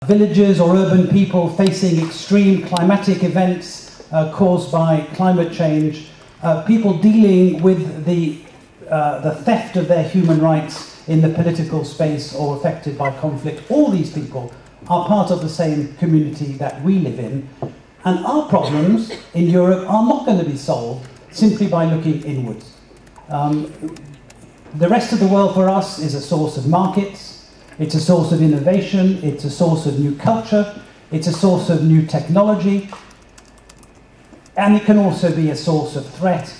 villages or urban people facing extreme climatic events caused by climate change, people dealing with the theft of their human rights in the political space or affected by conflict. All these people are part of the same community that we live in, and our problems in Europe are not going to be solved simply by looking inwards. The rest of the world for us is a source of markets, it's a source of innovation, it's a source of new culture, it's a source of new technology, and it can also be a source of threat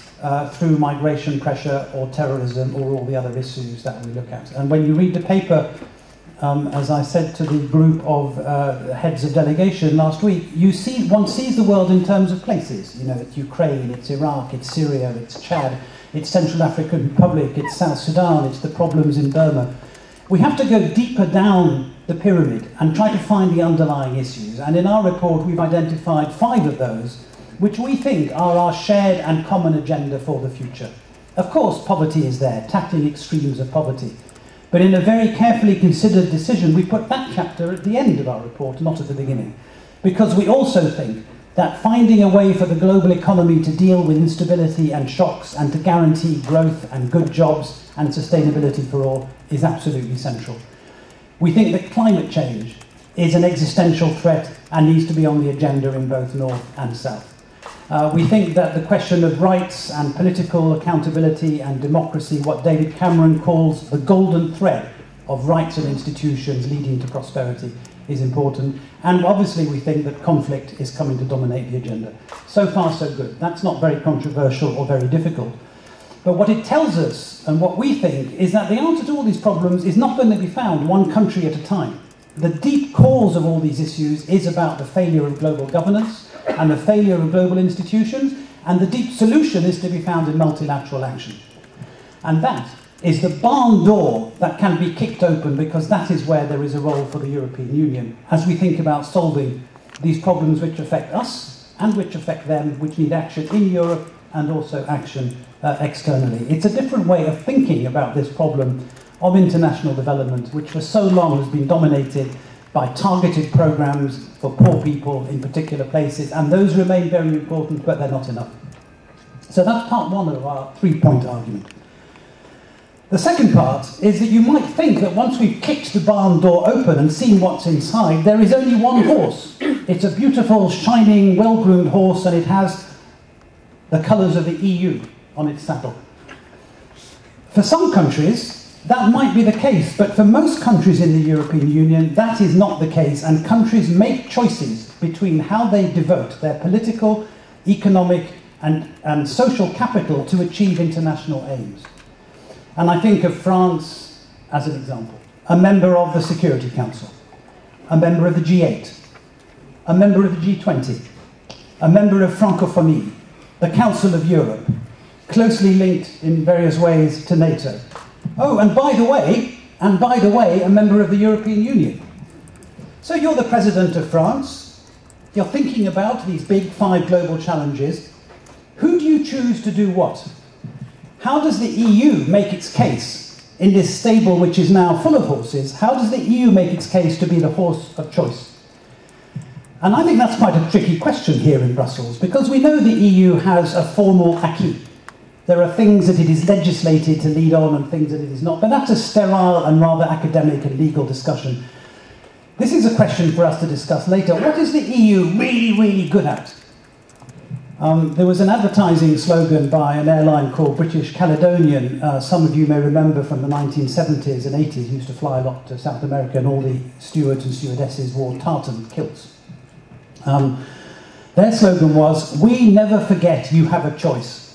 through migration pressure or terrorism or all the other issues that we look at. And when you read the paper, as I said to the group of heads of delegation last week, one sees the world in terms of places. You know, it's Ukraine, it's Iraq, it's Syria, it's Chad, it's Central African Republic, it's South Sudan, it's the problems in Burma. We have to go deeper down the pyramid and try to find the underlying issues. And in our report, we've identified 5 of those, which we think are our shared and common agenda for the future. Of course, poverty is there, tackling extremes of poverty. But in a very carefully considered decision, we put that chapter at the end of our report, not at the beginning. Because we also think that finding a way for the global economy to deal with instability and shocks and to guarantee growth and good jobs and sustainability for all is absolutely central. We think that climate change is an existential threat and needs to be on the agenda in both North and South. We think that the question of rights and political accountability and democracy, what David Cameron calls the golden thread of rights and institutions leading to prosperity, is important. And obviously we think that conflict is coming to dominate the agenda. So far so good. That's not very controversial or very difficult. But what it tells us, and what we think, is that the answer to all these problems is not going to be found one country at a time. The deep cause of all these issues is about the failure of global governance and the failure of global institutions, and the deep solution is to be found in multilateral action. And that is the barn door that can be kicked open, because that is where there is a role for the European Union as we think about solving these problems which affect us and which affect them, which need action in Europe and also action externally. It's a different way of thinking about this problem of international development, which for so long has been dominated by targeted programs for poor people in particular places, and those remain very important, but they're not enough. So that's part 1 of our 3-point argument. The second part is that you might think that once we've kicked the barn door open and seen what's inside, there is only one horse. It's a beautiful, shining, well-groomed horse, and it has the colours of the EU on its saddle. For some countries, that might be the case, but for most countries in the European Union, that is not the case, and countries make choices between how they devote their political, economic, and social capital to achieve international aims. And I think of France as an example. A member of the Security Council, a member of the G8, a member of the G20, a member of Francophonie, the Council of Europe, closely linked in various ways to NATO. Oh, and by the way, a member of the European Union. So you're the President of France, you're thinking about these big 5 global challenges. Who do you choose to do what? How does the EU make its case in this stable which is now full of horses? How does the EU make its case to be the horse of choice? And I think that's quite a tricky question here in Brussels, because we know the EU has a formal acquis. There are things that it is legislated to lead on and things that it is not, but that's a sterile and rather academic and legal discussion. This is a question for us to discuss later. What is the EU really, really good at? There was an advertising slogan by an airline called British Caledonian. Some of you may remember from the 1970s and 80s, used to fly a lot to South America, and all the stewards and stewardesses wore tartan kilts. Their slogan was, "We never forget you have a choice."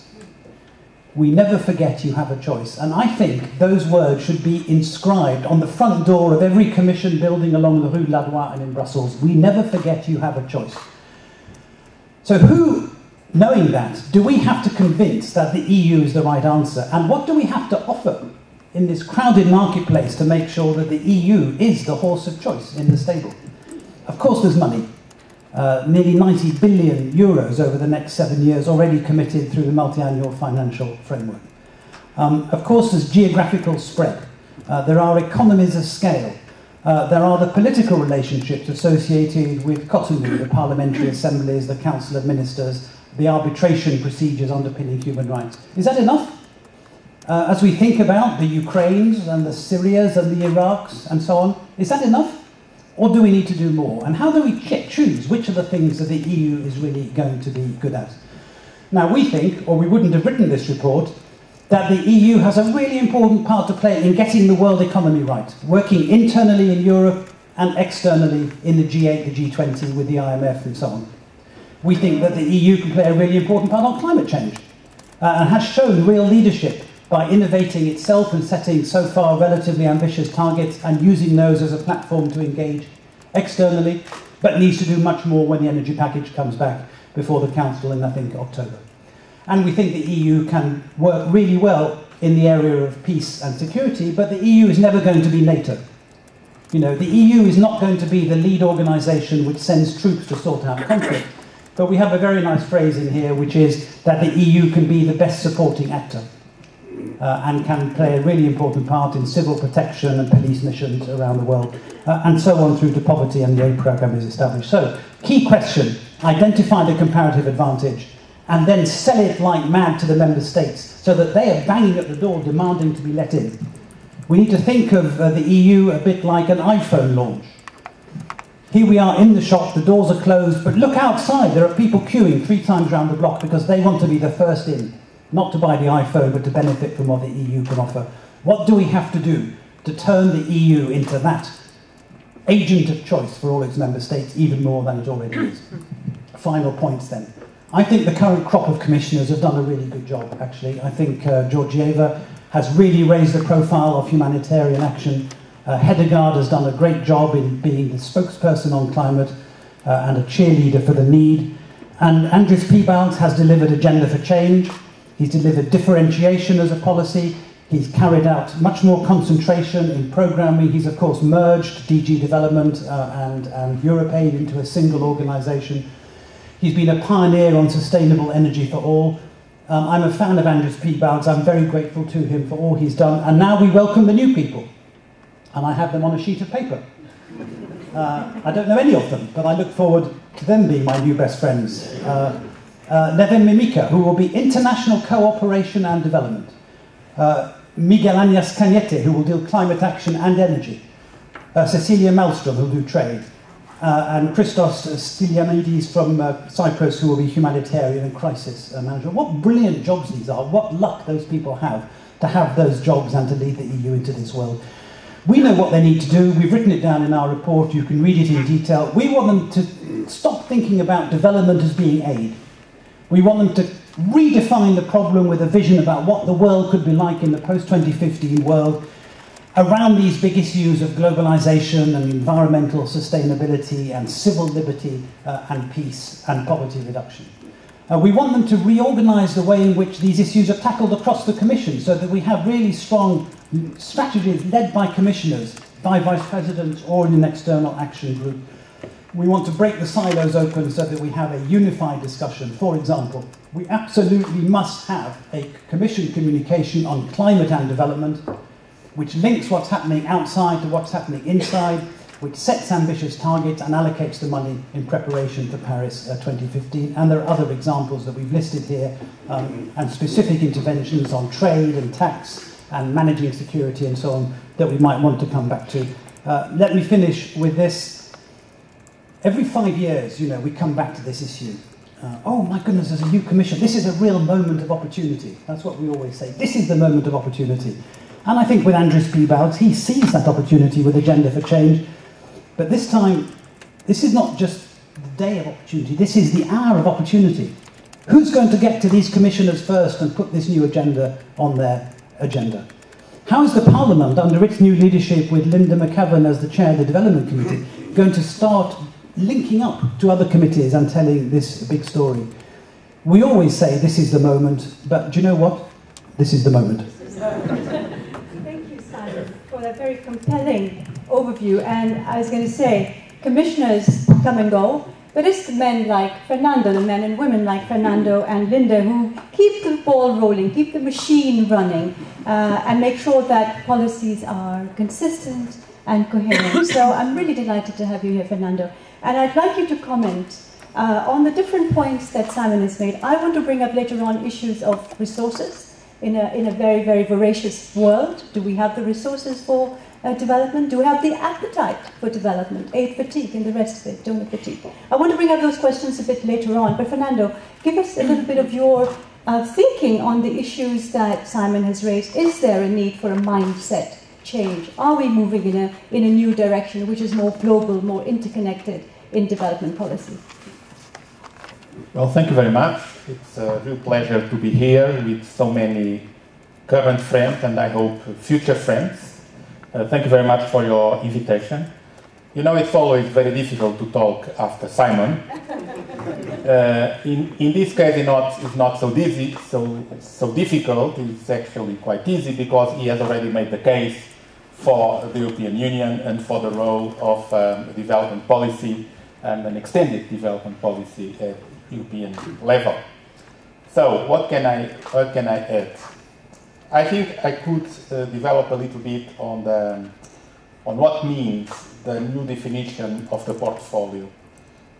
We never forget you have a choice. And I think those words should be inscribed on the front door of every commission building along the Rue de la Loi and in Brussels. We never forget you have a choice. So who, knowing that, do we have to convince that the EU is the right answer? And what do we have to offer in this crowded marketplace to make sure that the EU is the horse of choice in the stable? Of course there's money. Nearly 90 billion euros over the next 7 years already committed through the multi-annual financial framework. Of course, there's geographical spread. There are economies of scale. There are the political relationships associated with Cotonou, the parliamentary assemblies, the council of ministers, the arbitration procedures underpinning human rights. Is that enough? As we think about the Ukraines and the Syrias and the Iraqs and so on, is that enough? Or do we need to do more? And how do we choose which of the things that the EU is really going to be good at? Now, we think, or we wouldn't have written this report, that the EU has a really important part to play in getting the world economy right, working internally in Europe and externally in the G8, the G20, with the IMF and so on. We think that the EU can play a really important part on climate change and has shown real leadership by innovating itself and setting so far relatively ambitious targets and using those as a platform to engage externally, but needs to do much more when the energy package comes back before the Council in, I think, October. And we think the EU can work really well in the area of peace and security, but the EU is never going to be NATO. You know, the EU is not going to be the lead organisation which sends troops to sort out conflict. But we have a very nice phrase in here, which is that the EU can be the best supporting actor and can play a really important part in civil protection and police missions around the world, and so on through to poverty, and the aid programme is established. So, key question, identify the comparative advantage, and then sell it like mad to the member states so that they are banging at the door demanding to be let in. We need to think of the EU a bit like an iPhone launch. Here we are in the shop, the doors are closed, but look outside, there are people queuing 3 times around the block because they want to be the first in, not to buy the iPhone, but to benefit from what the EU can offer. What do we have to do to turn the EU into that agent of choice for all its member states, even more than it already is? Final points then. I think the current crop of commissioners have done a really good job, actually. I think Georgieva has really raised the profile of humanitarian action. Hedegaard has done a great job in being the spokesperson on climate and a cheerleader for the need. And Andris Piebalgs has delivered agenda for change. He's delivered differentiation as a policy. He's carried out much more concentration in programming. He's, of course, merged DG Development and EuropeAid into a single organisation. He's been a pioneer on sustainable energy for all. I'm a fan of Andris Piebalgs. I'm very grateful to him for all he's done. And now we welcome the new people. And I have them on a sheet of paper. I don't know any of them, but I look forward to them being my new best friends. Neven Mimica, who will be international cooperation and development. Miguel Áñez Cañete, who will do climate action and energy. Cecilia Malmström, who will do trade. And Christos Stylianides from Cyprus, who will be humanitarian and crisis management. What brilliant jobs these are. What luck those people have to have those jobs and to lead the EU into this world. We know what they need to do. We've written it down in our report. You can read it in detail. We want them to stop thinking about development as being aid. We want them to redefine the problem with a vision about what the world could be like in the post-2015 world around these big issues of globalization and environmental sustainability and civil liberty and peace and poverty reduction. We want them to reorganize the way in which these issues are tackled across the Commission so that we have really strong strategies led by commissioners, by vice presidents or in an external action group. We want to break the silos open so that we have a unified discussion. For example, we absolutely must have a Commission communication on climate and development, which links what's happening outside to what's happening inside, which sets ambitious targets and allocates the money in preparation for Paris 2015. And there are other examples that we've listed here, and specific interventions on trade and tax and managing security and so on that we might want to come back to. Let me finish with this. Every 5 years, you know, we come back to this issue. Oh my goodness, there's a new commission. This is a real moment of opportunity. That's what we always say. This is the moment of opportunity. And I think with Andris Piebalgs, he sees that opportunity with Agenda for Change. But this time, this is not just the day of opportunity. This is the hour of opportunity. Who's going to get to these commissioners first and put this new agenda on their agenda? How is the Parliament, under its new leadership with Linda McAvan as the chair of the Development Committee, going to start linking up to other committees and telling this big story? We always say this is the moment, but do you know what? This is the moment. Thank you, Simon, for that very compelling overview. And I was going to say, commissioners come and go, but it's the men like Fernando, the men and women like Fernando and Linda who keep the ball rolling, keep the machine running, and make sure that policies are consistent and coherent. So I'm really delighted to have you here, Fernando. And I'd like you to comment on the different points that Simon has made. I want to bring up later on issues of resources in a very, very voracious world. Do we have the resources for development? Do we have the appetite for development? Aid fatigue and the rest of it, donor fatigue. I want to bring up those questions a bit later on. But Fernando, give us a little bit of your thinking on the issues that Simon has raised. Is there a need for a mindset change? Are we moving in a new direction, which is more global, more interconnected in development policy? Well, thank you very much. It's a real pleasure to be here with so many current friends and I hope future friends. Thank you very much for your invitation. You know, it's always very difficult to talk after Simon. In this case, it's not so difficult. It's actually quite easy because he has already made the case for the European Union and for the role of development policy and an extended development policy at European level. So, what can I add? I think I could develop a little bit on what means the new definition of the portfolio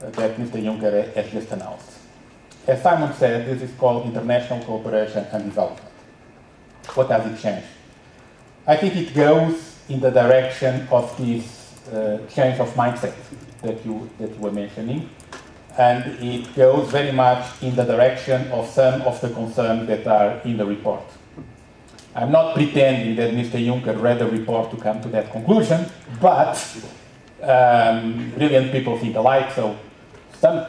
that Mr. Juncker has just announced. As Simon said, this is called international cooperation and development. What does it change? I think it goes in the direction of this change of mindset that you were mentioning, and it goes very much in the direction of some of the concerns that are in the report. I'm not pretending that Mr. Juncker read the report to come to that conclusion, but brilliant people think alike, so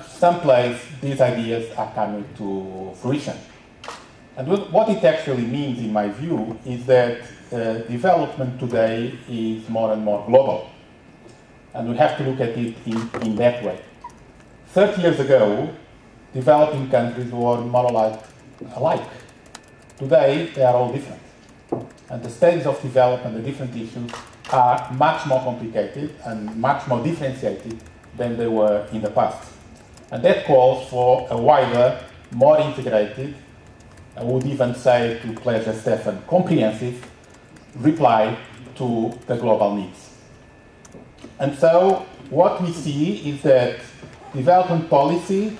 someplace these ideas are coming to fruition. And what it actually means, in my view, is that development today is more and more global. And we have to look at it in that way. 30 years ago, developing countries were more or less alike. Today, they are all different. And the stages of development, the different issues, are much more complicated and much more differentiated than they were in the past. And that calls for a wider, more integrated, I would even say, to pleasure Stefan, comprehensive reply to the global needs. And so what we see is that development policy,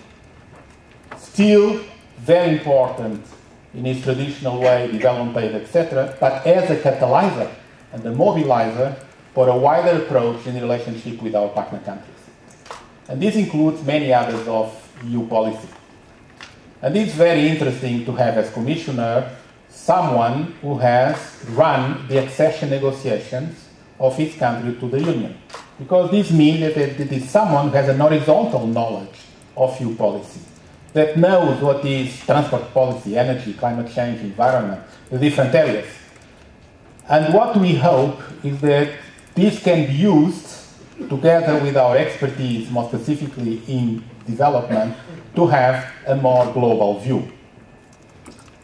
still very important in its traditional way, development aid, etc., but as a catalyzer and a mobilizer for a wider approach in the relationship with our partner countries. And this includes many others of EU policy. And it's very interesting to have as commissioner someone who has run the accession negotiations of his country to the Union. Because this means that it is someone who has an horizontal knowledge of EU policy, that knows what is transport policy, energy, climate change, environment, the different areas. And what we hope is that this can be used together with our expertise, more specifically in development, to have a more global view.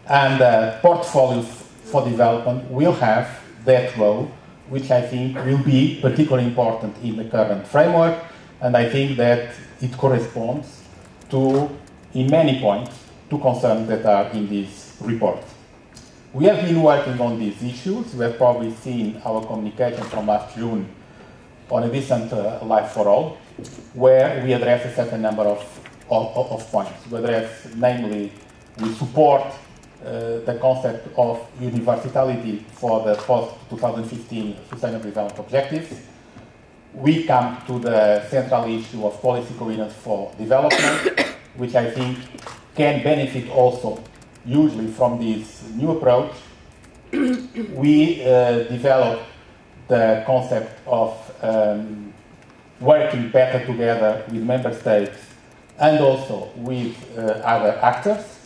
And portfolios for development will have that role, which I think will be particularly important in the current framework, and I think that it corresponds to, in many points, to concerns that are in this report. We have been working on these issues. You have probably seen our communication from last June on a decent life for all, where we address a certain number of points. We address, namely, we support the concept of universality for the post-2015 Sustainable Development Objectives. We come to the central issue of policy coherence for development, which I think can benefit also usually from this new approach. We develop the concept of working better together with member states and also with other actors.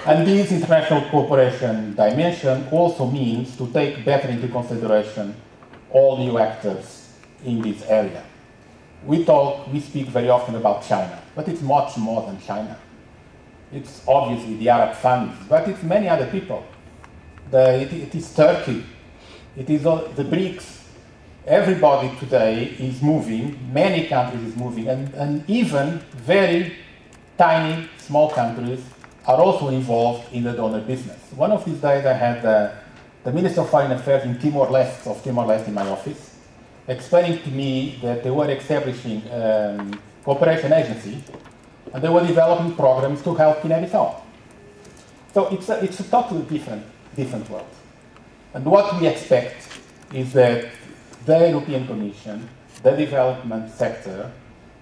And this international cooperation dimension also means to take better into consideration all new actors in this area. We speak very often about China, but it's much more than China. It's obviously the Arab funds, but it's many other people. It is Turkey, it is the BRICS. Everybody today is moving, many countries is moving, and even very tiny, small countries are also involved in the donor business. One of these days I had the Minister of Foreign Affairs in Timor-Leste in my office, explaining to me that they were establishing cooperation agency and they were developing programs to help Guinea-Bissau. So it's a totally different world. And what we expect is that the European Commission, the development sector,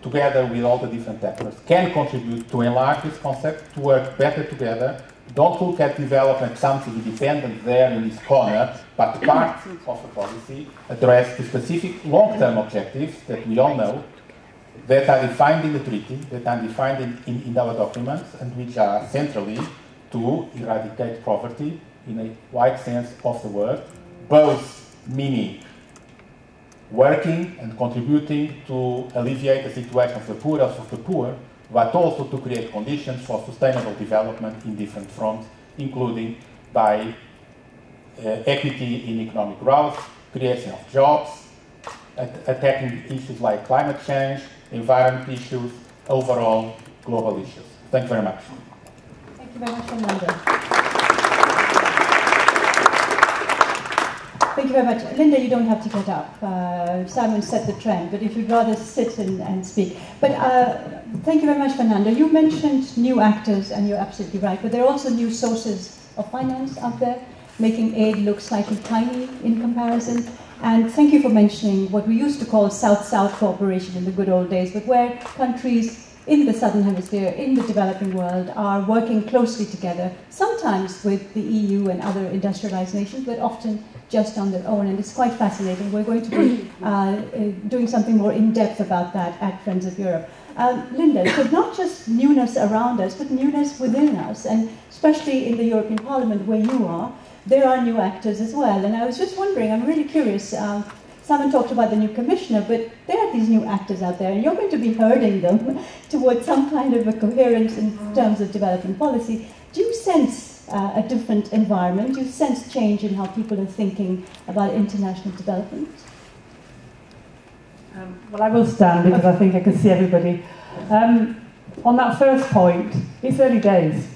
together with all the different actors, can contribute to enlarge this concept, to work better together. Don't look at development something independent there in this corner, but part of the policy address the specific long-term objectives that we all know, that are defined in the treaty, that are defined in our documents, and which are centrally to eradicate poverty in a wide sense of the word, both meaning working and contributing to alleviate the situation of the poor, but also to create conditions for sustainable development in different fronts, including by equity in economic growth, creation of jobs, attacking issues like climate change, environment issues, overall global issues. Thank you very much. Thank you very much, Fernando. Thank you very much. Linda, you don't have to get up. Simon set the trend, but if you'd rather sit and speak. But thank you very much, Fernando. You mentioned new actors, and you're absolutely right, but there are also new sources of finance out there, making aid look slightly tiny in comparison. And thank you for mentioning what we used to call South-South cooperation in the good old days, but where countries in the Southern Hemisphere, in the developing world, are working closely together, sometimes with the EU and other industrialized nations, but often just on their own, and it's quite fascinating. We're going to be doing something more in-depth about that at Friends of Europe. Linda, so not just newness around us, but newness within us, and especially in the European Parliament where you are, there are new actors as well. And I was just wondering, I'm really curious, Simon talked about the new commissioner, but there are these new actors out there, and you're going to be herding them towards some kind of a coherence in terms of developing policy. Do you sense a different environment? Do you sense change in how people are thinking about international development? Well, I will stand because I think I can see everybody. On that first point, it's early days.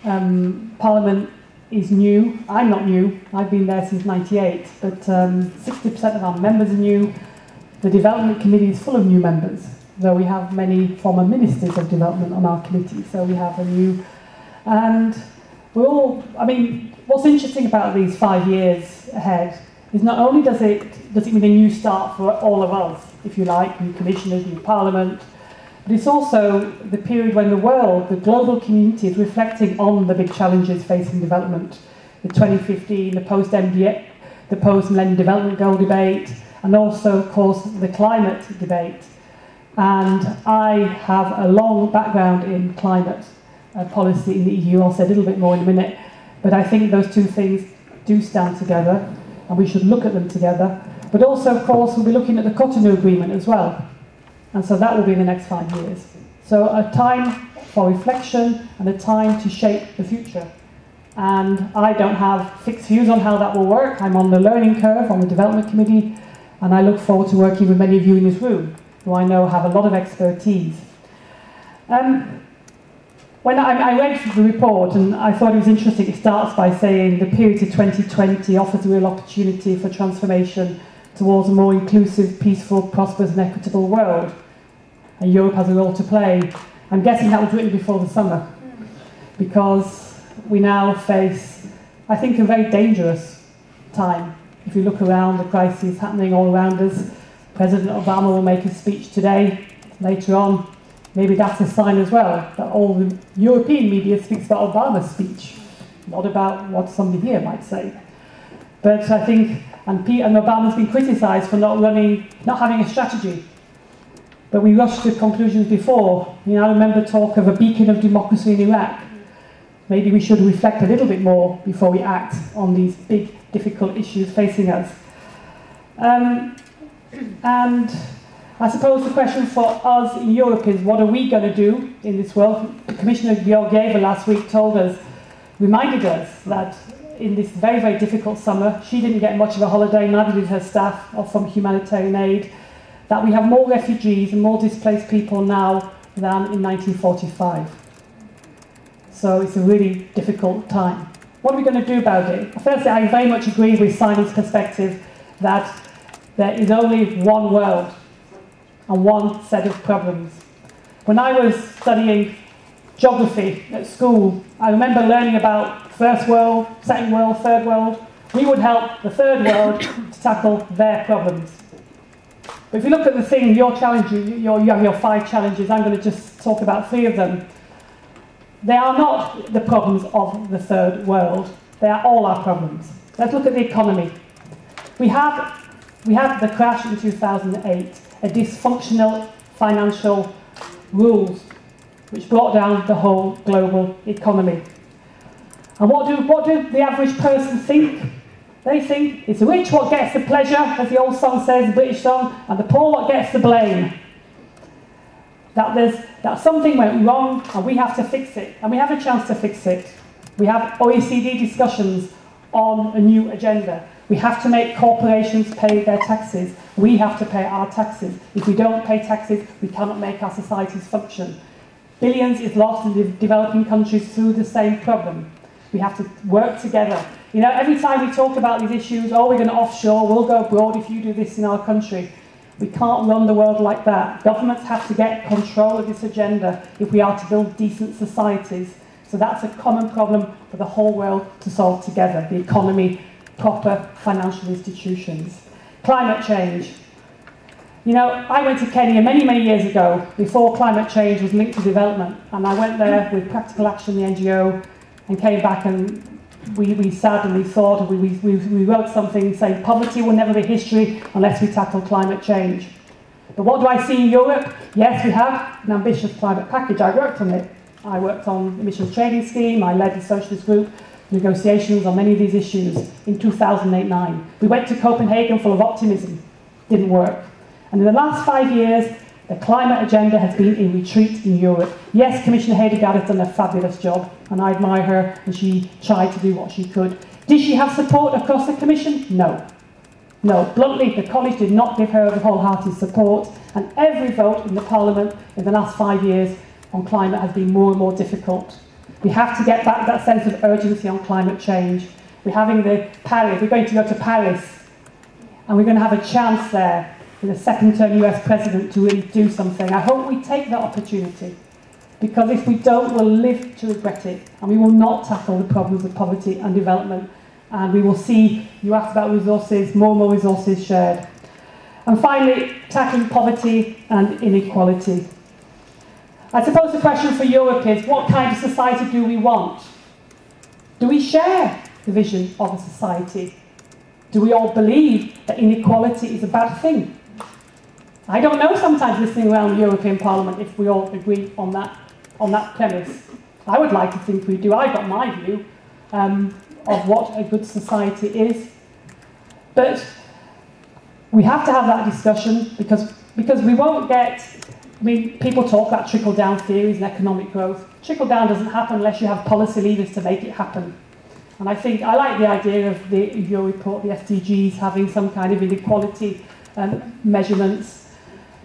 Parliament is new. I'm not new. I've been there since '98, but 60% of our members are new. The Development Committee is full of new members, though we have many former ministers of development on our committee, so we have a new... And we're all... I mean, what's interesting about these 5 years ahead is not only does it mean a new start for all of us, if you like, new commissioners, new parliament, but it's also the period when the world, the global community, is reflecting on the big challenges facing development. The 2015, the post-MDA, the post-Millennium Development Goal debate, and also, of course, the climate debate. And I have a long background in climate policy in the EU. I'll say a little bit more in a minute. But I think those two things do stand together, and we should look at them together. But also, of course, we'll be looking at the Cotonou Agreement as well. And so that will be in the next 5 years. So a time for reflection and a time to shape the future. And I don't have fixed views on how that will work. I'm on the learning curve on the Development Committee, and I look forward to working with many of you in this room, who I know have a lot of expertise. When I read the report, and I thought it was interesting, it starts by saying the period to 2020 offers a real opportunity for transformation towards a more inclusive, peaceful, prosperous and equitable world. And Europe has a role to play. I'm guessing that was written before the summer, because we now face, I think, a very dangerous time. If you look around, the crises happening all around us. President Obama will make a speech today, later on. Maybe that's a sign as well, that all the European media speaks about Obama's speech, not about what somebody here might say. But I think, and Obama's been criticised for not having a strategy. But we rushed to conclusions before. I remember talk of a beacon of democracy in Iraq. Maybe we should reflect a little bit more before we act on these big, difficult issues facing us. And I suppose the question for us in Europe is, what are we going to do in this world? Commissioner Georgieva last week reminded us that in this very, very difficult summer, she didn't get much of a holiday, neither did her staff, or from humanitarian aid, that we have more refugees and more displaced people now than in 1945. So it's a really difficult time. What are we going to do about it? Firstly, I very much agree with Simon's perspective that there is only one world and one set of problems. When I was studying geography at school, I remember learning about first world, second world, third world. We would help the third world to tackle their problems. But if you look at the thing, your challenge, you have your 5 challenges, I'm going to just talk about 3 of them. They are not the problems of the third world. They are all our problems. Let's look at the economy. We had the crash in 2008, a dysfunctional financial rules which brought down the whole global economy. And what do the average person think? They think it's the rich what gets the pleasure, as the old song says, the British song, and the poor what gets the blame. That something went wrong and we have to fix it. And we have a chance to fix it. We have OECD discussions on a new agenda. We have to make corporations pay their taxes. We have to pay our taxes. If we don't pay taxes, we cannot make our societies function. Billions is lost in the developing countries through the same problem. We have to work together. You know, every time we talk about these issues, oh, we're going to offshore, we'll go abroad if you do this in our country. We can't run the world like that. Governments have to get control of this agenda if we are to build decent societies. So that's a common problem for the whole world to solve together. The economy, proper financial institutions. Climate change. You know, I went to Kenya many, many years ago, before climate change was linked to development. And I went there with Practical Action, the NGO, and came back and we sat and we thought, and we wrote something saying poverty will never be history unless we tackle climate change. But what do I see in Europe? Yes, we have an ambitious climate package. I worked on it. I worked on the emissions trading scheme. I led the socialist group negotiations on many of these issues in 2008-9. We went to Copenhagen full of optimism. Didn't work. And in the last 5 years, the climate agenda has been in retreat in Europe. Yes, Commissioner Hedegaard has done a fabulous job, and I admire her, and she tried to do what she could. Did she have support across the Commission? No. No, bluntly, the College did not give her the wholehearted support, and every vote in the Parliament in the last 5 years on climate has been more and more difficult. We have to get back that sense of urgency on climate change. We're having we're going to go to Paris, and we're going to have a chance there with a second-term US president to really do something. I hope we take that opportunity, because if we don't, we'll live to regret it, and we will not tackle the problems of poverty and development. And we will see, you asked about resources, more and more resources shared. And finally, tackling poverty and inequality. I suppose the question for Europe is, what kind of society do we want? Do we share the vision of a society? Do we all believe that inequality is a bad thing? I don't know, sometimes listening around the European Parliament, if we all agree on that premise. I would like to think we do. I've got my view of what a good society is. But we have to have that discussion because we won't get... I mean, people talk about trickle-down theories and economic growth. Trickle-down doesn't happen unless you have policy levers to make it happen. And I like the idea of your report, the SDGs, having some kind of inequality measurements.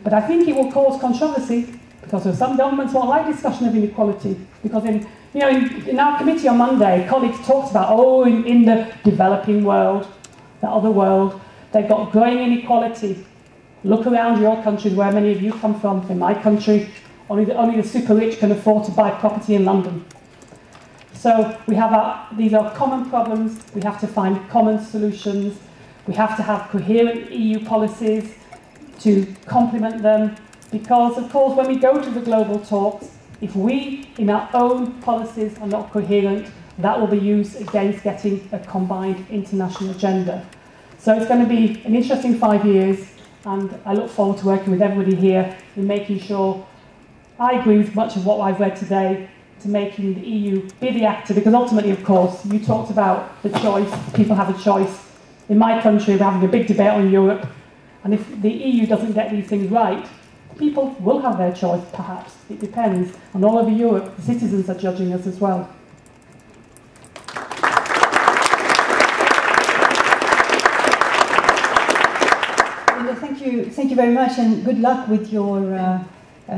But I think it will cause controversy because some governments won't like discussion of inequality. Because in our committee on Monday, colleagues talked about, in the developing world, the other world, they've got growing inequality. Look around your countries, where many of you come from. In my country, only the super rich can afford to buy property in London. So these are common problems. We have to find common solutions. We have to have coherent EU policies to complement them. Because, of course, when we go to the global talks, if we, in our own policies, are not coherent, that will be used against getting a combined international agenda. So it's going to be an interesting 5 years. And I look forward to working with everybody here in making sure I agree with much of what I've read today, to making the EU be the actor, because ultimately, of course, you talked about the choice, people have a choice. In my country, we're having a big debate on Europe, and if the EU doesn't get these things right, people will have their choice, perhaps. It depends. And all over Europe, the citizens are judging us as well. Thank you very much, and good luck with your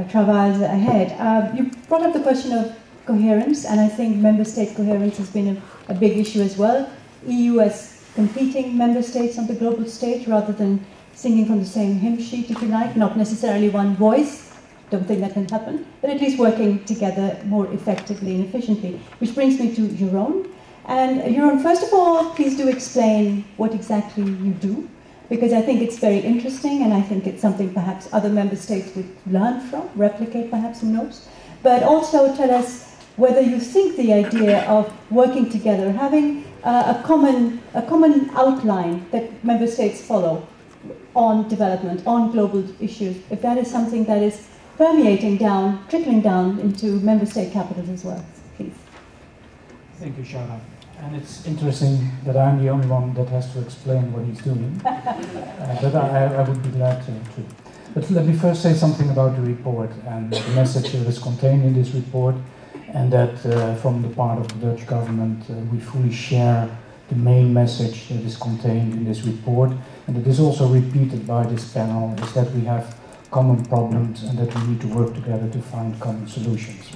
travails ahead. You brought up the question of coherence, and I think member state coherence has been a big issue as well. EU as competing member states on the global stage rather than singing from the same hymn sheet, if you like, not necessarily one voice. Don't think that can happen, but at least working together more effectively and efficiently. Which brings me to Jeroen. And Jeroen, first of all, please do explain what exactly you do, because I think it's very interesting, and I think it's something perhaps other member states would learn from, replicate perhaps, who knows. But also tell us whether you think the idea of working together, having a common outline that member states follow on development, on global issues, if that is something that is permeating down, trickling down into member state capitals as well, please. Thank you, Shana. And it's interesting that I'm the only one that has to explain what he's doing, but I would be glad to. But let me first say something about the report and the message that is contained in this report, and that from the part of the Dutch government we fully share the main message that is contained in this report, and that is also repeated by this panel, is that we have common problems and that we need to work together to find common solutions.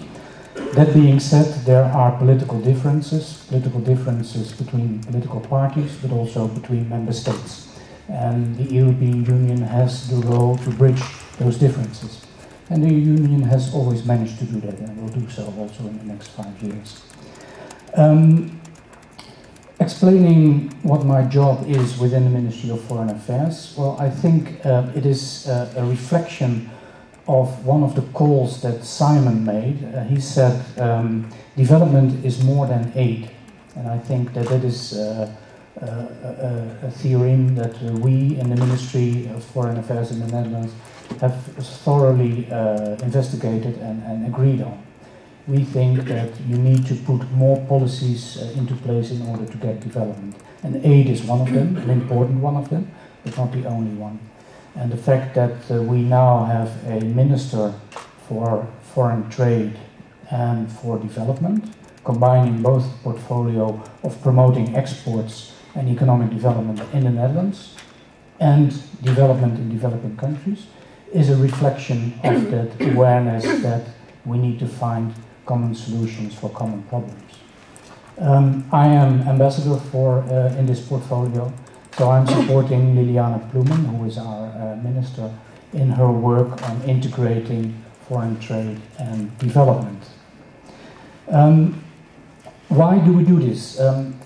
That being said, there are political differences between political parties, but also between member states. And the European Union has the role to bridge those differences. And the Union has always managed to do that, and will do so also in the next 5 years. Explaining what my job is within the Ministry of Foreign Affairs, well, I think it is a reflection of one of the calls that Simon made. He said development is more than aid, and I think that that is a theorem that we in the Ministry of Foreign Affairs in the Netherlands have thoroughly investigated and agreed on. We think that you need to put more policies into place in order to get development, and aid is one of them, an important one of them, but not the only one. And the fact that we now have a Minister for Foreign Trade and for Development, combining both portfolio of promoting exports and economic development in the Netherlands and development in developing countries, is a reflection of that awareness that we need to find common solutions for common problems. I am ambassador for in this portfolio. So I'm supporting Liliane Ploemen, who is our minister, in her work on integrating foreign trade and development. Why do we do this?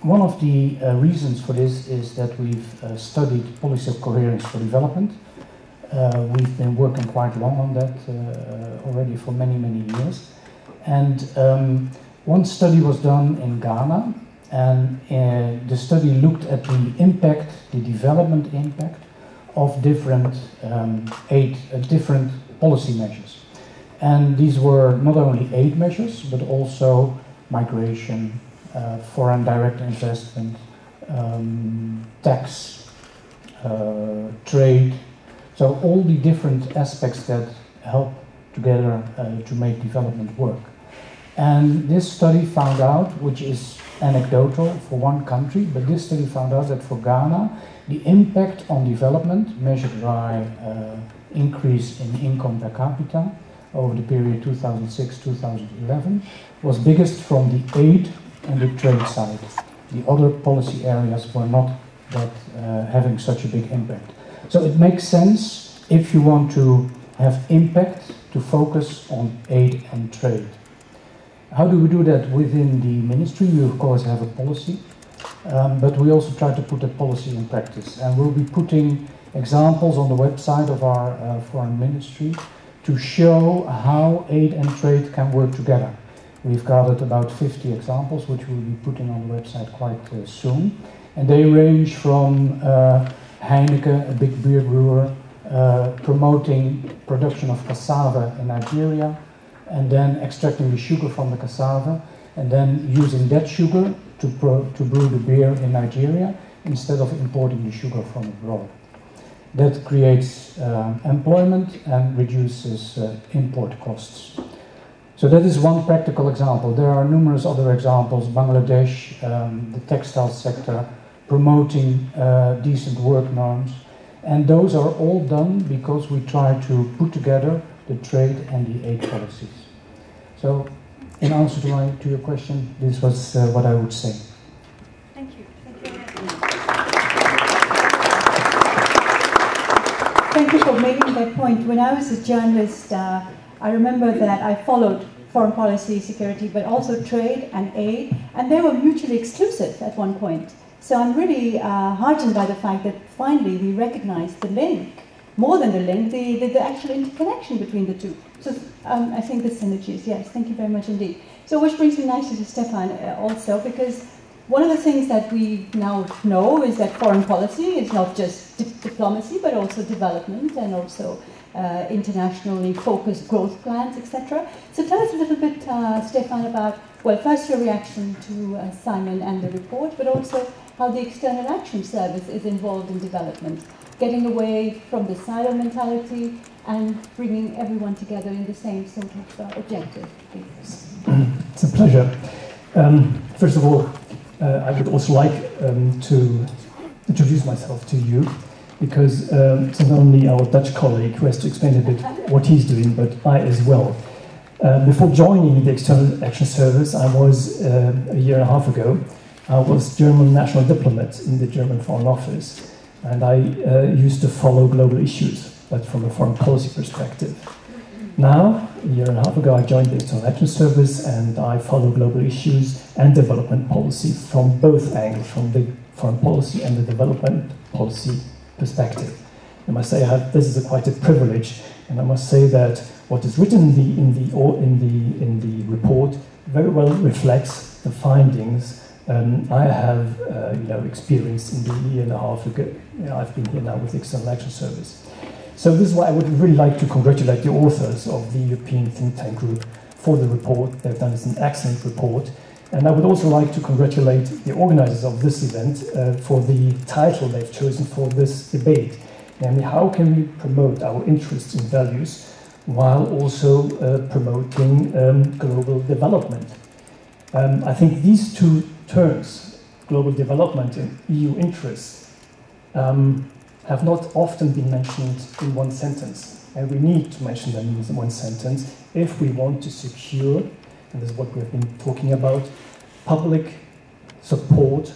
One of the reasons for this is that we've studied policy of coherence for development. We've been working quite long on that already for many, many years. And one study was done in Ghana, and the study looked at the impact, the development impact of different different policy measures. And these were not only aid measures, but also migration, foreign direct investment, tax, trade. So all the different aspects that help together to make development work. And this study found out, which is anecdotal for one country, but this study found out that for Ghana, the impact on development measured by increase in income per capita over the period 2006-2011 was biggest from the aid and the trade side. The other policy areas were not that having such a big impact. So it makes sense, if you want to have impact, to focus on aid and trade. How do we do that within the ministry? We of course have a policy, but we also try to put that policy in practice. And we'll be putting examples on the website of our foreign ministry to show how aid and trade can work together. We've gathered about 50 examples, which we'll be putting on the website quite soon. And they range from Heineken, a big beer brewer, promoting production of cassava in Nigeria, and then extracting the sugar from the cassava, and then using that sugar to brew the beer in Nigeria instead of importing the sugar from abroad. That creates employment and reduces import costs. So that is one practical example. There are numerous other examples. Bangladesh, the textile sector, promoting decent work norms. And those are all done because we try to put together the trade and the aid policies. So in answer to your question, this was what I would say. Thank you. Thank you for making that point. When I was a journalist, I remember that I followed foreign policy, security, but also trade and aid, and they were mutually exclusive at one point. So I'm really heartened by the fact that finally we recognize the link, more than the link, the actual interconnection between the two. So I think the synergies, yes, thank you very much indeed. So which brings me nicely to Stefan also, because one of the things that we now know is that foreign policy is not just diplomacy, but also development and also internationally focused growth plans, etc. So tell us a little bit, Stefan, about, well, first your reaction to Simon and the report, but also how the External Action Service is involved in development, getting away from the silo mentality and bringing everyone together in the same sort of objective. Please. It's a pleasure. First of all, I would also like to introduce myself to you, because it's not only our Dutch colleague who has to explain a bit what he's doing, but I as well. Before joining the External Action Service, I was, a year and a half ago, I was German national diplomat in the German Foreign Office, and I used to follow global issues, but from a foreign policy perspective. Now, a year and a half ago, I joined the External Action Service, and I follow global issues and development policy from both angles, from the foreign policy and the development policy perspective. I must say this is quite a privilege, and I must say that what is written in the report very well reflects the findings I have experienced in the year and a half ago. I've been here now with the External Action Service. So this is why I would really like to congratulate the authors of the European think tank group for the report. They've done an excellent report. And I would also like to congratulate the organizers of this event for the title they've chosen for this debate. Namely, how can we promote our interests and values while also promoting global development? I think these two terms, global development and EU interests, have not often been mentioned in one sentence. And we need to mention them in one sentence if we want to secure, and this is what we've been talking about, public support,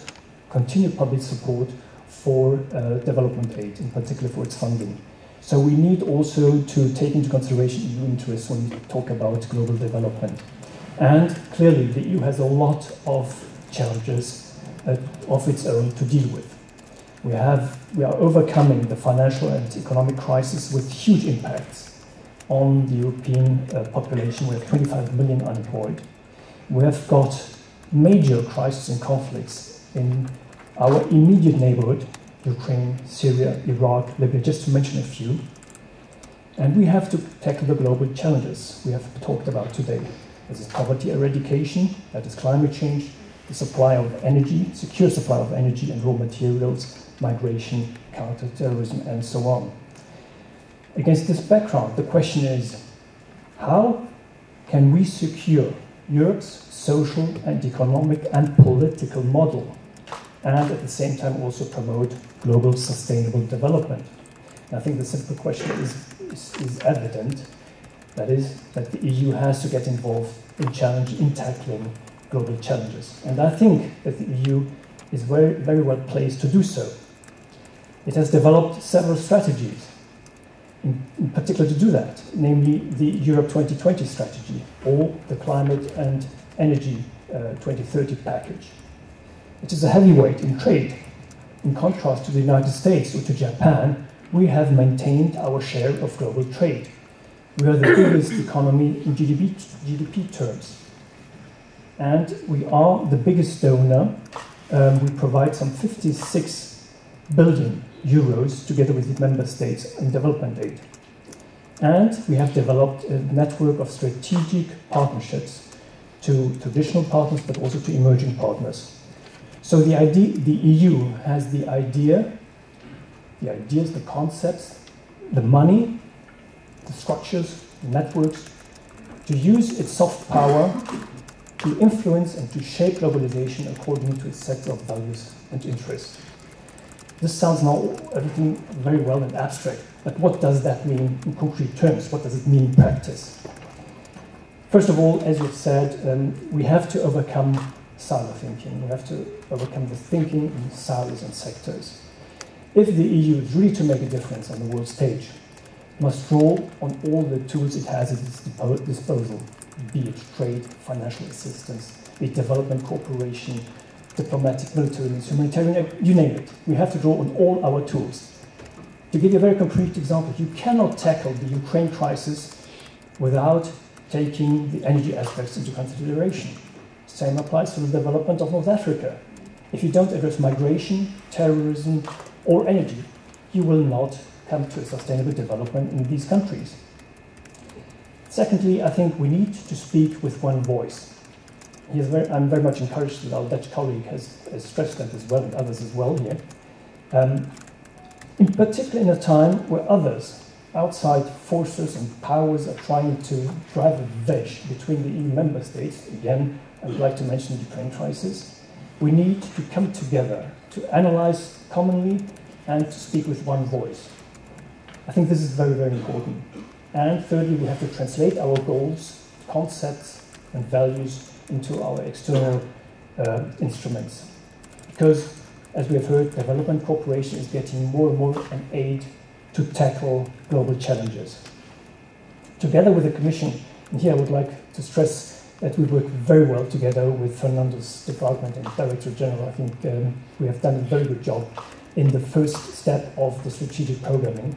continued public support for development aid, in particular for its funding. So we need also to take into consideration EU interests when we talk about global development. And clearly, the EU has a lot of challenges of its own to deal with. We are overcoming the financial and economic crisis with huge impacts on the European population. We have 25 million unemployed. We have got major crises and conflicts in our immediate neighborhood, Ukraine, Syria, Iraq, Libya, just to mention a few. And we have to tackle the global challenges we have talked about today. This is poverty eradication, that is climate change, the supply of energy, secure supply of energy and raw materials, migration, counter-terrorism, and so on. Against this background, the question is, how can we secure Europe's social and economic and political model, and at the same time also promote global sustainable development? And I think the simple question is evident, that is, that the EU has to get involved in tackling global challenges. And I think that the EU is very, very well placed to do so. It has developed several strategies, in particular to do that, namely the Europe 2020 strategy or the Climate and Energy 2030 package. It is a heavyweight in trade. In contrast to the United States or to Japan, we have maintained our share of global trade. We are the biggest economy in GDP terms. And we are the biggest donor. We provide some 56 billion euros together with the member states in development aid. And we have developed a network of strategic partnerships to traditional partners, but also to emerging partners. So the EU has the ideas, the concepts, the money, the structures, the networks, to use its soft power to influence and to shape globalization according to its set of values and interests. This sounds now everything very well and abstract, but what does that mean in concrete terms? What does it mean in practice? First of all, as you've said, we have to overcome silo thinking. We have to overcome the thinking in silos and sectors. If the EU is really to make a difference on the world stage, it must draw on all the tools it has at its disposal, be it trade, financial assistance, be it development cooperation, diplomatic, military, humanitarian, you name it. We have to draw on all our tools. To give you a very concrete example, you cannot tackle the Ukraine crisis without taking the energy aspects into consideration. Same applies to the development of North Africa. If you don't address migration, terrorism, or energy, you will not come to a sustainable development in these countries. Secondly, I think we need to speak with one voice. I'm very much encouraged that our Dutch colleague has stressed that as well, and others as well here. In particular, in a time where others, outside forces and powers, are trying to drive a wedge between the EU member states, again, I would like to mention the Ukraine crisis, we need to come together to analyze commonly and to speak with one voice. I think this is very, very important. And thirdly, we have to translate our goals, concepts, and values into our external instruments. Because, as we have heard, development cooperation is getting more and more an aid to tackle global challenges. Together with the Commission, and here I would like to stress that we work very well together with Fernando's department and Director General. I think we have done a very good job in the first step of the strategic programming.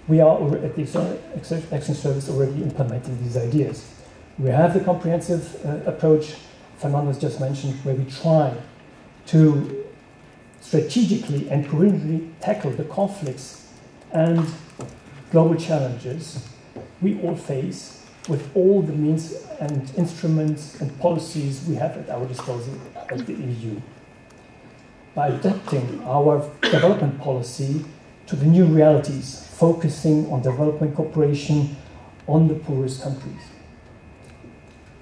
We are at the External Action Service already implementing these ideas. We have the comprehensive approach Fernando has just mentioned, where we try to strategically and coherently tackle the conflicts and global challenges we all face with all the means and instruments and policies we have at our disposal at the EU. By adapting our development policy to the new realities, focusing on development cooperation on the poorest countries.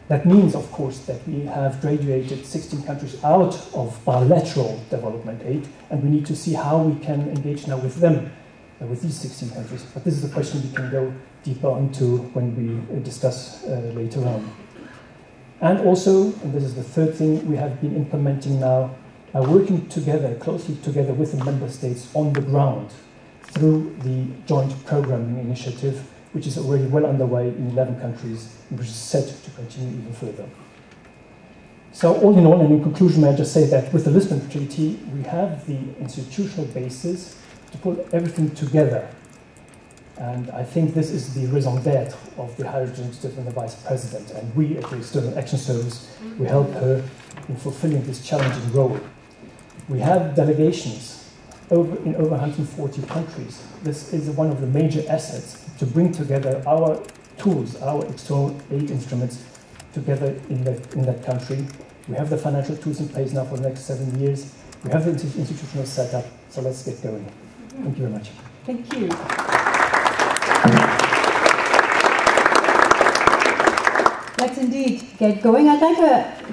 That means, of course, that we have graduated 16 countries out of bilateral development aid, and we need to see how we can engage now with them, with these 16 countries. But this is a question we can go deeper into when we discuss later on. And also, and this is the third thing we have been implementing now, working together, closely together with the member states on the ground through the joint programming initiative, which is already well underway in 11 countries, and which is set to continue even further. So all in all, and in conclusion, may I just say that with the Lisbon Treaty, we have the institutional basis to put everything together. And I think this is the raison d'etre of the High Representative and the Vice President. And we at the External Action Service, we help her in fulfilling this challenging role. We have delegations in over 140 countries. This is one of the major assets to bring together our tools, our external aid instruments together in that country. We have the financial tools in place now for the next 7 years. We have the institutional setup, so let's get going. Thank you very much. Thank you. Let's indeed get going. I'd like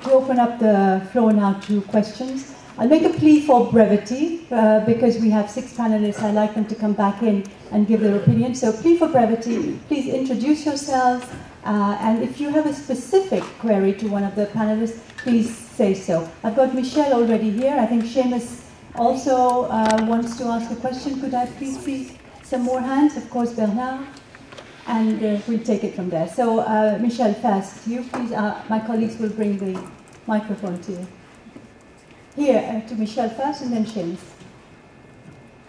to open up the floor now to questions. I'll make a plea for brevity, because we have 6 panelists. I'd like them to come back in and give their opinion. So plea for brevity, please introduce yourselves, and if you have a specific query to one of the panelists, please say so. I've got Michelle already here. I think Seamus also wants to ask a question. Could I please see some more hands? Of course, Bernard. And we'll take it from there. So, Michelle, first, you please, my colleagues will bring the microphone to you. Here, to Michelle first, and then Seamus.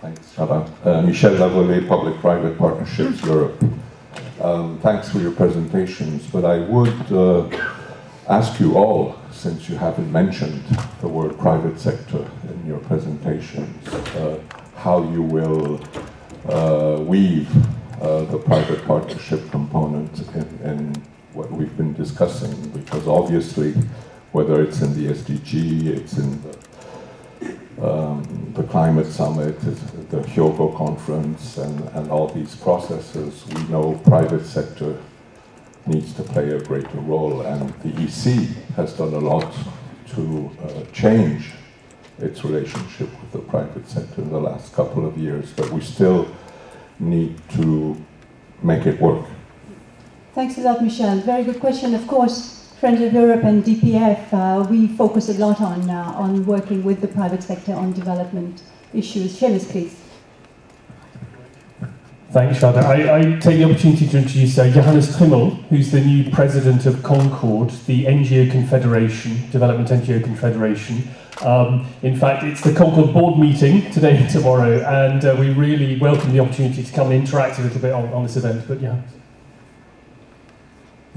Thanks, Sarah. Michel Lavolée, Public-Private Partnerships Europe. Thanks for your presentations, but I would ask you all, since you haven't mentioned the word private sector in your presentations, how you will weave the private partnership component in what we've been discussing, because obviously, whether it's in the SDG, it's in the climate summit, the Hyogo conference, and all these processes, we know private sector needs to play a greater role, and the EC has done a lot to change its relationship with the private sector in the last couple of years, but we still need to make it work. Thanks a lot, Michelle. Very good question. Of course, Friends of Europe and DPF, we focus a lot on working with the private sector on development issues. Seamus, please. Thanks, Shada. I take the opportunity to introduce Johannes Trimmel, who's the new president of Concord, the NGO Confederation, Development NGO Confederation. In fact, it's the Concord board meeting today and tomorrow, and we really welcome the opportunity to come and interact a little bit on this event. But yeah.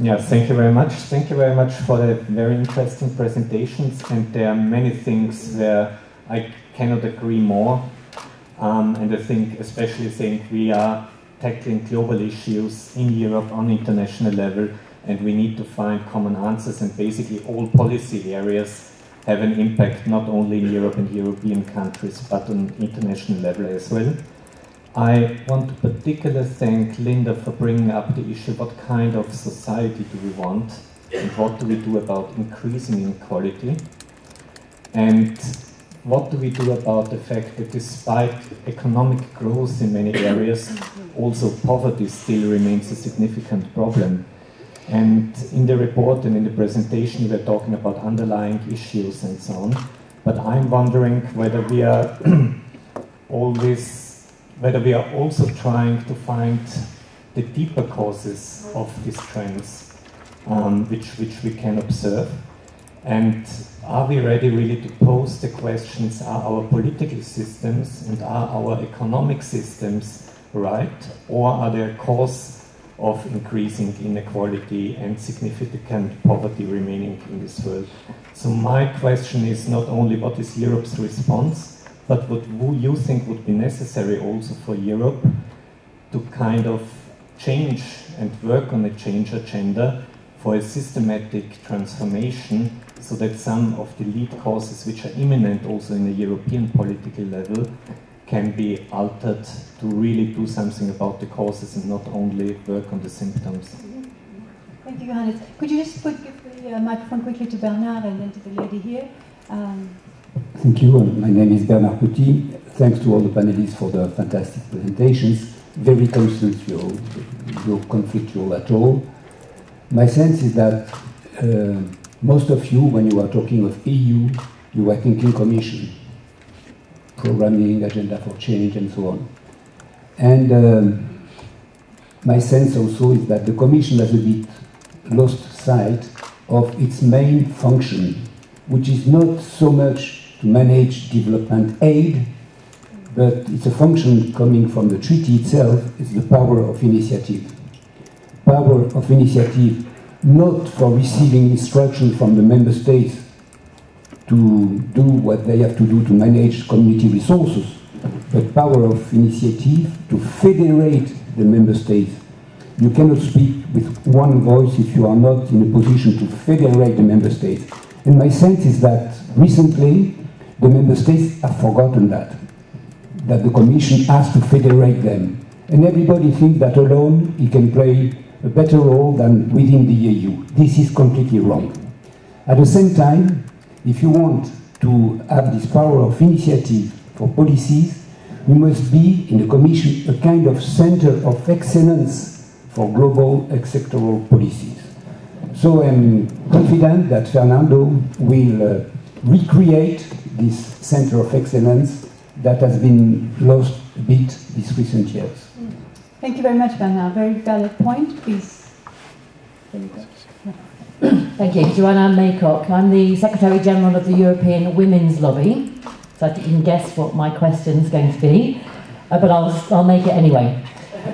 Yeah, thank you very much. Thank you very much for the very interesting presentations, and there are many things where I cannot agree more. And I think especially saying we are tackling global issues in Europe on international level, and we need to find common answers, and basically all policy areas have an impact not only in Europe and European countries but on international level as well. I want to particularly thank Linda for bringing up the issue, what kind of society do we want and what do we do about increasing inequality, and what do we do about the fact that despite economic growth in many areas, also poverty still remains a significant problem. And in the report and in the presentation, we were talking about underlying issues and so on. But I'm wondering whether we are also trying to find the deeper causes of these trends, which we can observe. And are we ready really to pose the questions, are our political systems and are our economic systems right, or are they a cause of increasing inequality and significant poverty remaining in this world? So my question is not only what is Europe's response, but what you think would be necessary also for Europe to kind of change and work on a change agenda for a systematic transformation, so that some of the lead causes which are imminent also in the European political level can be altered to really do something about the causes and not only work on the symptoms. Thank you, Johannes. Could you just give the microphone quickly to Bernard and then to the lady here? Thank you. My name is Bernard Couty. Thanks to all the panelists for the fantastic presentations. Very consensual, no conflictual at all. My sense is that most of you, when you are talking of EU, you are thinking Commission, programming, agenda for change, and so on. And my sense also is that the Commission has a bit lost sight of its main function, which is not so much to manage development aid, but it's a function coming from the treaty itself. It's the power of initiative. Power of initiative, not for receiving instruction from the member states to do what they have to do to manage community resources, but power of initiative to federate the member states. You cannot speak with one voice if you are not in a position to federate the member states. And my sense is that recently the member states have forgotten that the Commission has to federate them. And everybody thinks that alone he can play a better role than within the EU. This is completely wrong. At the same time, if you want to have this power of initiative for policies, we must be in the Commission a kind of center of excellence for global sectoral policies. So I'm confident that Fernando will recreate this center of excellence that has been lost a bit these recent years. Thank you very much, Bernard. Very valid point. Please. There you go. Thank you. Joanna Maycock. I'm the Secretary General of the European Women's Lobby. So I think you can guess what my question's going to be, but I'll make it anyway.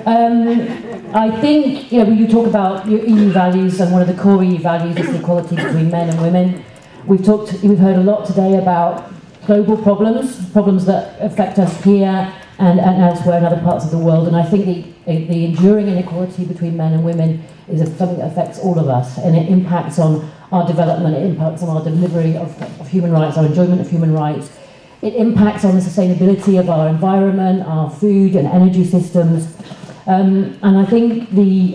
I think, when you talk about your EU values, and one of the core EU values is the equality between men and women. We've heard a lot today about global problems that affect us here and elsewhere in other parts of the world. And I think the enduring inequality between men and women is something that affects all of us, and it impacts on our development, it impacts on our delivery of human rights, our enjoyment of human rights. It impacts on the sustainability of our environment, our food and energy systems. And I think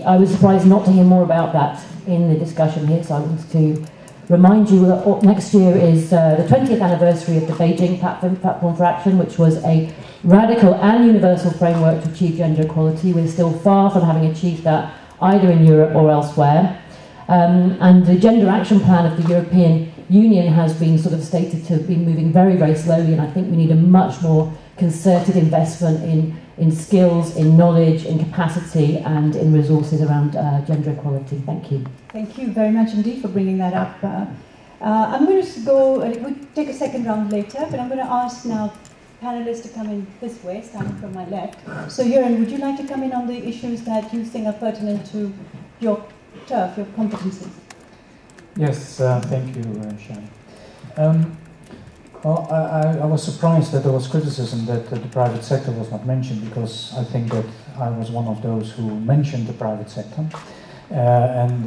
I was surprised not to hear more about that in the discussion here, so I wanted to remind you that next year is the 20th anniversary of the Beijing Platform for Action, which was a radical and universal framework to achieve gender equality. We're still far from having achieved that either in Europe or elsewhere. And the Gender Action Plan of the European Union has been sort of stated to be moving very, very slowly, and I think we need a much more concerted investment in skills, in knowledge, in capacity, and in resources around gender equality. Thank you. Thank you very much indeed for bringing that up. I'm going to go, we'll take a second round later, but I'm going to ask now panelists to come in this way, starting from my left. So Jürgen, would you like to come in on the issues that you think are pertinent to your turf, your competencies? Yes, thank you, Shani. Well, I was surprised that there was criticism that the private sector was not mentioned, because I think that I was one of those who mentioned the private sector and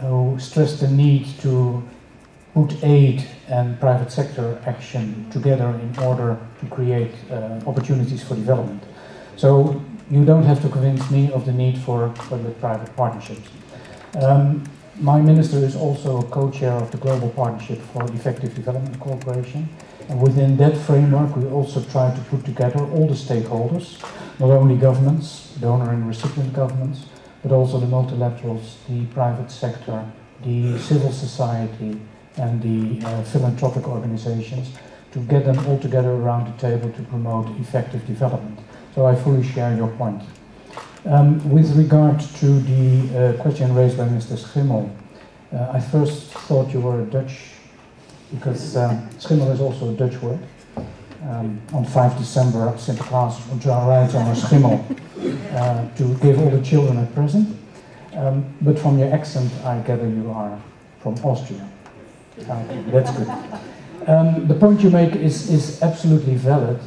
who stressed the need to put aid and private sector action together in order to create opportunities for development. So you don't have to convince me of the need for public-private partnerships. My minister is also a co-chair of the Global Partnership for Effective Development Cooperation, and within that framework we also try to put together all the stakeholders, not only governments, donor and recipient governments, but also the multilaterals, the private sector, the civil society, and the philanthropic organizations, to get them all together around the table to promote effective development. So I fully share your point. With regard to the question raised by Mr. Schimmel, I first thought you were a Dutch, because Schimmel is also a Dutch word. On 5 December, Sinterklaas rides on a Schimmel to give all the children a present. But from your accent, I gather you are from Austria. That's good. The point you make is absolutely valid.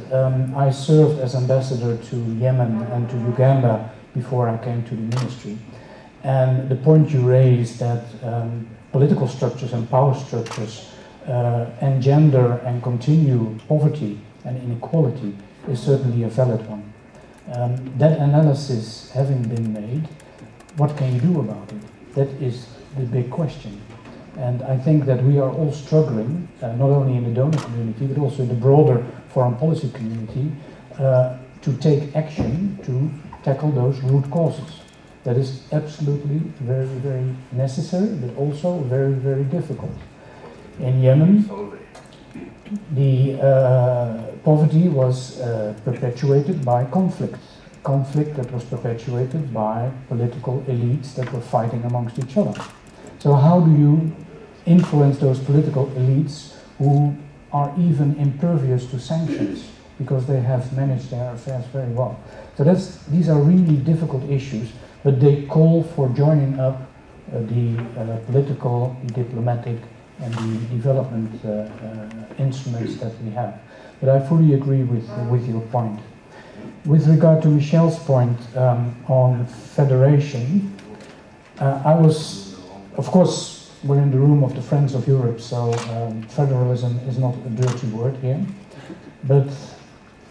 I served as ambassador to Yemen and to Uganda before I came to the ministry. And the point you raised, that political structures and power structures engender and continue poverty and inequality, is certainly a valid one. That analysis having been made, what can you do about it? That is the big question. And I think that we are all struggling, not only in the donor community, but also in the broader foreign policy community, to take action to tackle those root causes. That is absolutely very, very necessary, but also very, very difficult. In Yemen, the poverty was perpetuated by conflict that was perpetuated by political elites that were fighting amongst each other. So how do you influence those political elites who are even impervious to sanctions, because they have managed their affairs very well? So these are really difficult issues, but they call for joining up the political, the diplomatic, and the development instruments that we have. But I fully agree with your point. With regard to Michelle's point on federation, of course, we're in the room of the Friends of Europe, so federalism is not a dirty word here. But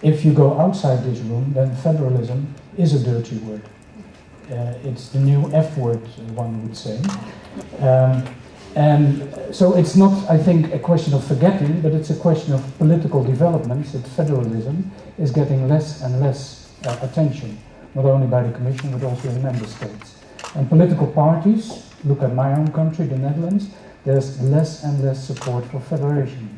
if you go outside this room, then federalism is a dirty word. It's the new F word, one would say. And so it's not, I think, a question of forgetting, but it's a question of political developments, that federalism is getting less and less attention, not only by the Commission, but also in the Member States. And political parties, look at my own country, the Netherlands, there's less and less support for federalism.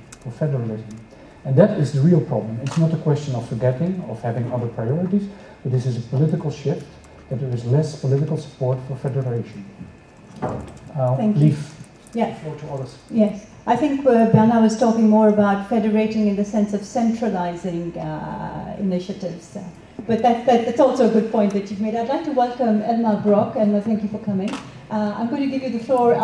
And that is the real problem. It's not a question of forgetting, of having other priorities, but this is a political shift, that there is less political support for federation. Thank you. Yeah. Floor to others. Yes, I think Bernard was talking more about federating in the sense of centralizing initiatives. But that's also a good point that you've made. I'd like to welcome Elmar Brok, and thank you for coming. I'm going to give you the floor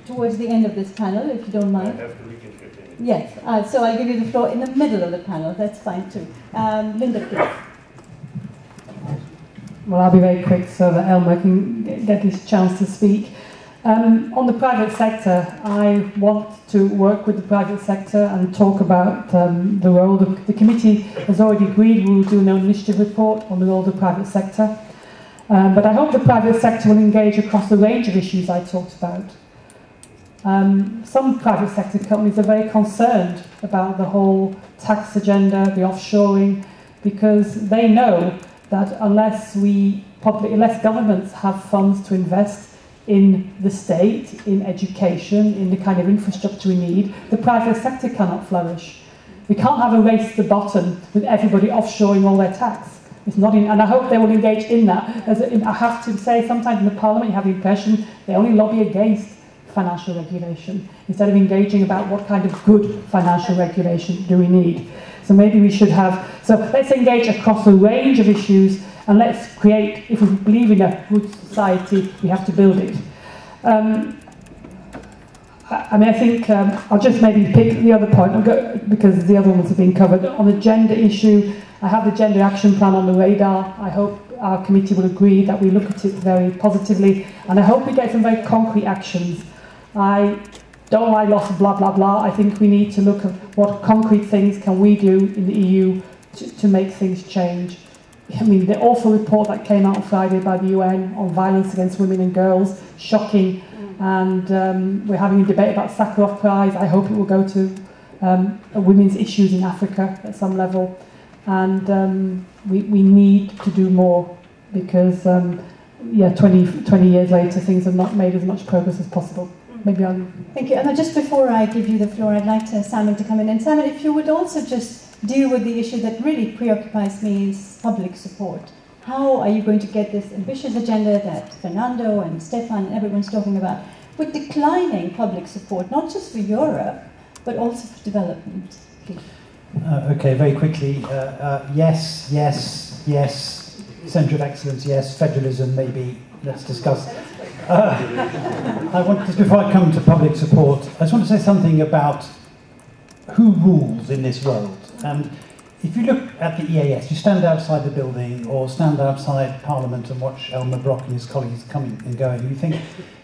towards the end of this panel, if you don't mind. I have to reach in 15 minutes. Yes, so I'll give you the floor in the middle of the panel. That's fine too. Linda, please. Well, I'll be very quick so that Elmar can get his chance to speak. On the private sector, I want to work with the private sector and talk about the role. The committee has already agreed we will do an initiative report on the role of the private sector. But I hope the private sector will engage across the range of issues I talked about. Some private sector companies are very concerned about the whole tax agenda, the offshoring, because they know that unless we unless governments have funds to invest in the state, in education, in the kind of infrastructure we need, the private sector cannot flourish. We can't have a race to the bottom with everybody offshoring all their tax. It's not in, and I hope they will engage in that. I have to say, sometimes in the Parliament you have the impression they only lobby against financial regulation instead of engaging about what kind of good financial regulation do we need. So maybe we should have, so let's engage across a range of issues, and let's create, if we believe in a good society, we have to build it. I think I'll just maybe pick the other point, because the other ones have been covered. On the gender issue, I have the Gender Action Plan on the radar. I hope our committee will agree that we look at it very positively, and I hope we get some very concrete actions. I don't like lots of blah, blah, blah. I think we need to look at what concrete things can we do in the EU to make things change. I mean, the awful report that came out on Friday by the UN on violence against women and girls, shocking. And we're having a debate about Sakharov Prize. I hope it will go to women's issues in Africa at some level. And we need to do more, because 20 years later, things have not made as much progress as possible. Maybe I'll... Thank you. And just before I give you the floor, I'd like Simon to come in. And Simon, if you would also just deal with the issue that really preoccupies me, is public support. How are you going to get this ambitious agenda that Fernando and Stefan and everyone's talking about, with declining public support, not just for Europe, but also for development? Please. Okay, very quickly. Yes, yes, yes. Centre of excellence, yes. Federalism, maybe. Let's discuss. Just before I come to public support, I just want to say something about who rules in this world. And if you look at the EAS, you stand outside the building or stand outside Parliament and watch Elmar Brok and his colleagues coming and going, and you think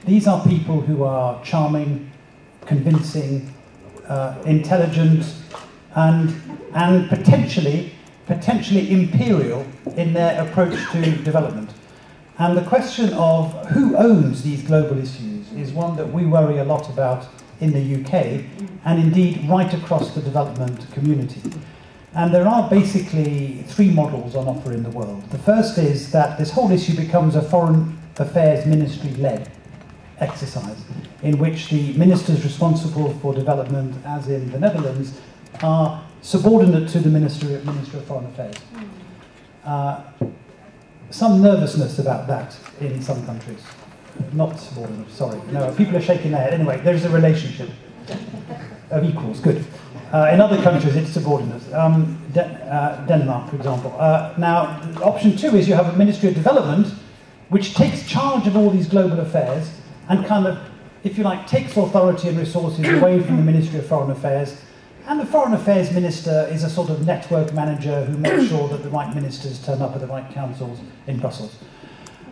these are people who are charming, convincing, intelligent, and potentially imperial in their approach to development. And the question of who owns these global issues is one that we worry a lot about in the UK, and indeed right across the development community. And there are basically three models on offer in the world. The first is that this whole issue becomes a foreign affairs ministry-led exercise, in which the ministers responsible for development, as in the Netherlands, are subordinate to the Ministry of Foreign Affairs. Some nervousness about that in some countries. Not subordinate, sorry. No, people are shaking their head. Anyway, there is a relationship of equals, good. In other countries, it's subordinate. Denmark, for example. Now, option two is you have a Ministry of Development, which takes charge of all these global affairs and kind of, if you like, takes authority and resources away from the Ministry of Foreign Affairs. And the Foreign Affairs Minister is a sort of network manager who makes sure that the right ministers turn up at the right councils in Brussels.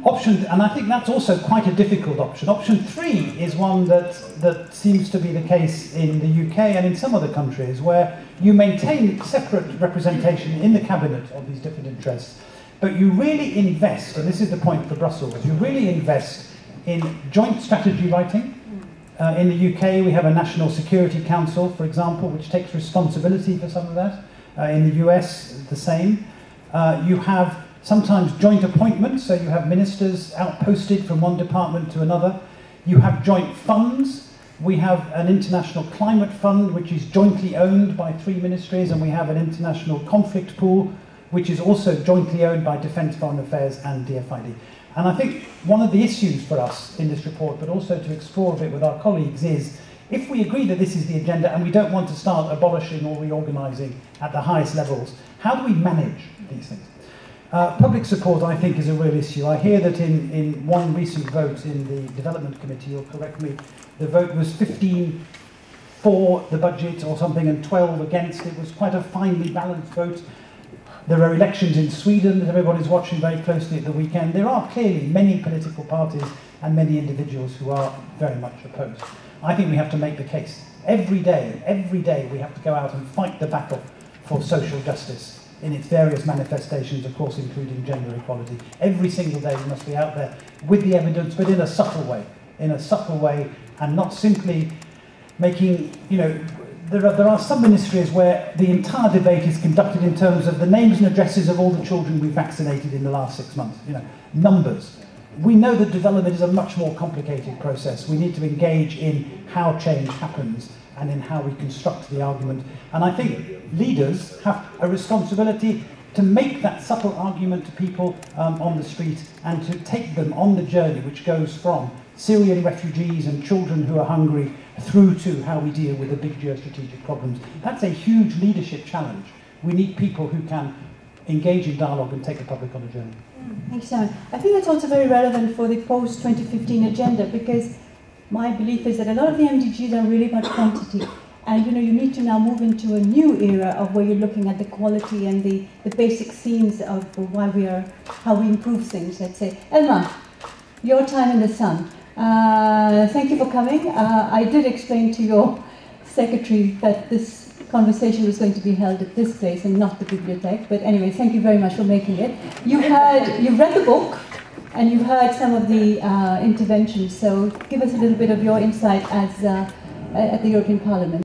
And I think that's also quite a difficult option. Option three is one that seems to be the case in the UK and in some other countries, where you maintain separate representation in the cabinet of these different interests, but you really invest, and this is the point for Brussels, you really invest in joint strategy writing. In the UK, we have a National Security Council, for example, which takes responsibility for some of that. In the US, the same. You have sometimes joint appointments, so you have ministers outposted from one department to another. You have joint funds. We have an international climate fund, which is jointly owned by 3 ministries, and we have an international conflict pool, which is also jointly owned by Defence, Foreign Affairs and DFID. And I think one of the issues for us in this report, but also to explore a bit with our colleagues, is if we agree that this is the agenda and we don't want to start abolishing or reorganising at the highest levels, how do we manage these things? Public support, I think, is a real issue. I hear that in one recent vote in the Development Committee, you'll correct me, the vote was 15 for the budget or something and 12 against. It was quite a finely balanced vote. There are elections in Sweden that everybody's watching very closely at the weekend. There are clearly many political parties and many individuals who are very much opposed. I think we have to make the case. Every day we have to go out and fight the battle for social justice in its various manifestations, of course, including gender equality. Every single day we must be out there with the evidence, but in a subtle way, and not simply making, there are some ministries where the entire debate is conducted in terms of the names and addresses of all the children we've vaccinated in the last 6 months. numbers. We know that development is a much more complicated process. We need to engage in how change happens and in how we construct the argument. And I think leaders have a responsibility to make that subtle argument to people on the street and to take them on the journey which goes from Syrian refugees and children who are hungry through to how we deal with the big geostrategic problems. That's a huge leadership challenge. We need people who can engage in dialogue and take the public on a journey. Thanks, Simon. I think that's also very relevant for the post-2015 agenda, because my belief is that a lot of the MDGs are really about quantity. And you need to now move into a new era of where you're looking at the quality and the basic themes of how we improve things, let's say. Elma, your time in the sun. Thank you for coming. I did explain to your secretary that this conversation was going to be held at this place and not the bibliothèque. But anyway, thank you very much for making it. You've read the book and you've heard some of the interventions. So give us a little bit of your insight as at the European Parliament.